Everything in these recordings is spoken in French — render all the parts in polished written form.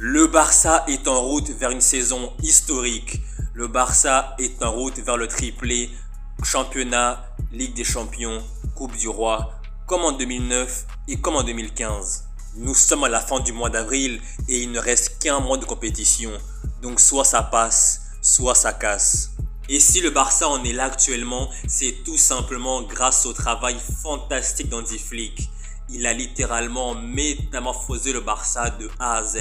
Le Barça est en route vers une saison historique. Le Barça est en route vers le triplé championnat, Ligue des Champions, Coupe du Roi, comme en 2009 et comme en 2015. Nous sommes à la fin du mois d'avril et il ne reste qu'un mois de compétition. Donc soit ça passe, soit ça casse. Et si le Barça en est là actuellement, c'est tout simplement grâce au travail fantastique d'Hansi Flick. Il a littéralement métamorphosé le Barça de A à Z.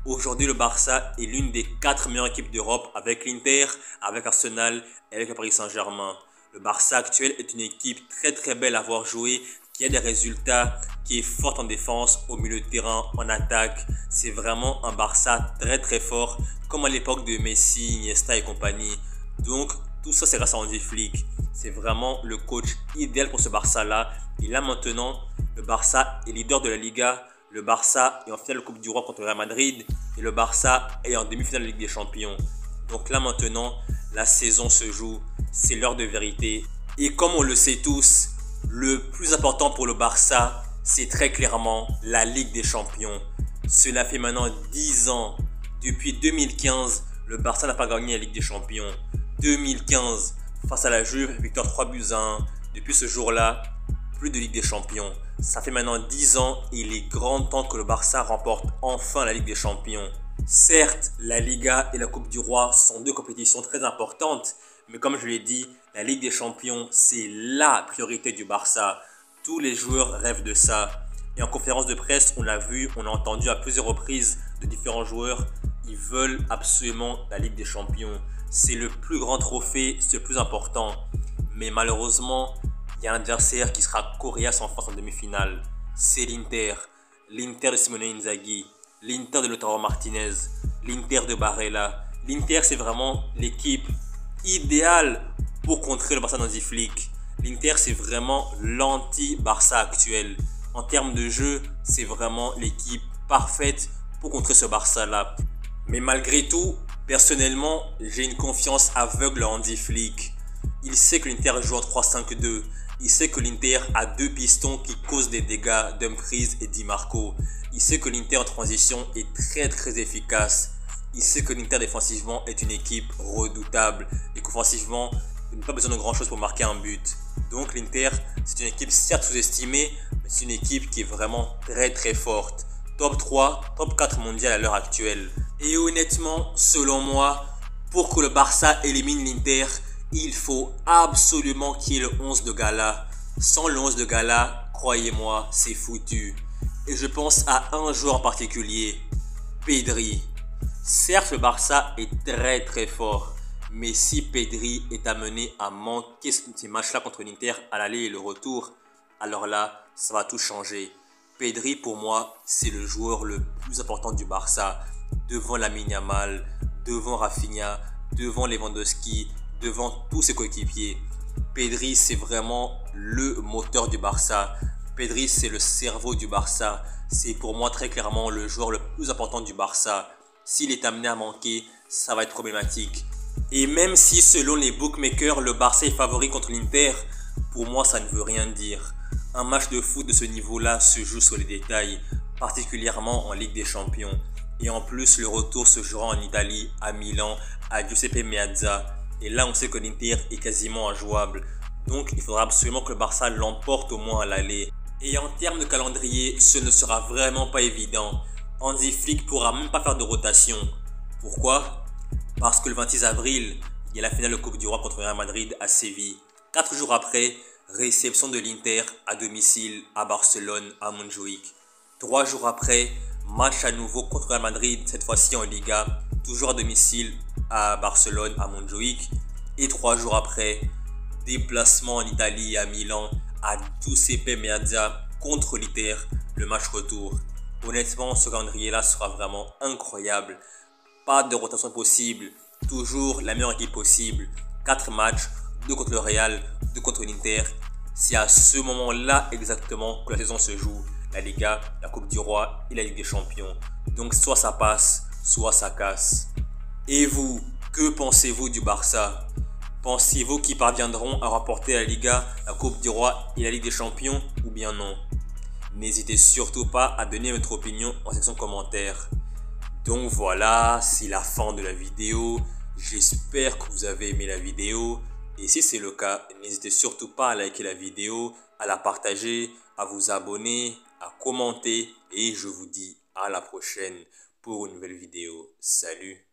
Aujourd'hui, le Barça est l'une des 4 meilleures équipes d'Europe avec l'Inter, avec Arsenal et avec le Paris Saint-Germain. Le Barça actuel est une équipe très belle à voir jouer, qui a des résultats, qui est forte en défense, au milieu de terrain, en attaque. C'est vraiment un Barça très fort, comme à l'époque de Messi, Iniesta et compagnie. Donc, tout ça, c'est grâce à Hansi Flick. C'est vraiment le coach idéal pour ce Barça-là. Et là, maintenant, le Barça est leader de la Liga. Le Barça est en finale de Coupe du Roi contre le Real Madrid. Et le Barça est en demi-finale de Ligue des Champions. Donc là, maintenant, la saison se joue. C'est l'heure de vérité. Et comme on le sait tous, le plus important pour le Barça, c'est très clairement la Ligue des Champions. Cela fait maintenant 10 ans. Depuis 2015, le Barça n'a pas gagné la Ligue des Champions. 2015, face à la Juve, victoire 3-1. Depuis ce jour-là, plus de Ligue des Champions. Ça fait maintenant 10 ans et il est grand temps que le Barça remporte enfin la Ligue des Champions. Certes, la Liga et la Coupe du Roi sont deux compétitions très importantes, mais comme je l'ai dit, la Ligue des Champions, c'est la priorité du Barça. Tous les joueurs rêvent de ça. Et en conférence de presse, on l'a vu, on a entendu à plusieurs reprises de différents joueurs, ils veulent absolument la Ligue des Champions. C'est le plus grand trophée, c'est le plus important. Mais malheureusement, il y a un adversaire qui sera coriace en face en demi-finale. C'est l'Inter. L'Inter de Simone Inzaghi. L'Inter de Lautaro Martinez. L'Inter de Barella. L'Inter, c'est vraiment l'équipe idéale pour contrer le Barça d'Hansi Flick. L'Inter, c'est vraiment l'anti-Barça actuel. En termes de jeu, c'est vraiment l'équipe parfaite pour contrer ce Barça-là. Mais malgré tout, personnellement, j'ai une confiance aveugle en Hansi Flick. Il sait que l'Inter joue en 3-5-2. Il sait que l'Inter a deux pistons qui causent des dégâts, Dumfries et Di Marco. Il sait que l'Inter en transition est très efficace. Il sait que l'Inter défensivement est une équipe redoutable et qu'offensivement, il n'a pas besoin de grand chose pour marquer un but. Donc l'Inter, c'est une équipe certes sous-estimée, mais c'est une équipe qui est vraiment très forte. Top 3, top 4 mondial à l'heure actuelle. Et honnêtement, selon moi, pour que le Barça élimine l'Inter, il faut absolument qu'il y ait le 11 de gala. Sans le 11 de gala, croyez-moi, c'est foutu. Et je pense à un joueur en particulier, Pedri. Certes, le Barça est très fort. Mais si Pedri est amené à manquer ces matchs-là contre l'Inter à l'aller et le retour, alors là, ça va tout changer. Pedri, pour moi, c'est le joueur le plus important du Barça. Devant Lamine Yamal, devant Rafinha, devant Lewandowski, devant tous ses coéquipiers. Pedri, c'est vraiment le moteur du Barça. Pedri, c'est le cerveau du Barça. C'est pour moi très clairement le joueur le plus important du Barça. S'il est amené à manquer, ça va être problématique. Et même si selon les bookmakers, le Barça est favori contre l'Inter, pour moi ça ne veut rien dire. Un match de foot de ce niveau-là se joue sur les détails, particulièrement en Ligue des Champions. Et en plus, le retour se jouera en Italie, à Milan, à Giuseppe Meazza. Et là, on sait que l'Inter est quasiment injouable. Donc, il faudra absolument que le Barça l'emporte au moins à l'aller. Et en termes de calendrier, ce ne sera vraiment pas évident. Hansi Flick pourra même pas faire de rotation. Pourquoi ? Parce que le 26 avril, il y a la finale de Coupe du Roi contre le Real Madrid à Séville. 4 jours après, réception de l'Inter à domicile à Barcelone, à Montjuïc. 3 jours après, match à nouveau contre le Real Madrid, cette fois-ci en Liga, toujours à domicile à Barcelone, à Montjuïc. Et 3 jours après, déplacement en Italie, à Milan, à Giuseppe Meazza contre l'Inter, le match retour. Honnêtement, ce calendrier-là sera vraiment incroyable. Pas de rotation possible, toujours la meilleure équipe possible. 4 matchs, 2 contre le Real, 2 contre l'Inter. C'est à ce moment-là exactement que la saison se joue. La Liga, la Coupe du Roi et la Ligue des Champions. Donc soit ça passe, soit ça casse. Et vous, que pensez-vous du Barça? Pensez-vous qu'ils parviendront à remporter la Liga, la Coupe du Roi et la Ligue des Champions ou bien non? N'hésitez surtout pas à donner votre opinion en section commentaire. Donc voilà, c'est la fin de la vidéo. J'espère que vous avez aimé la vidéo. Et si c'est le cas, n'hésitez surtout pas à liker la vidéo, à la partager, à vous abonner, à commenter. Et je vous dis à la prochaine pour une nouvelle vidéo. Salut!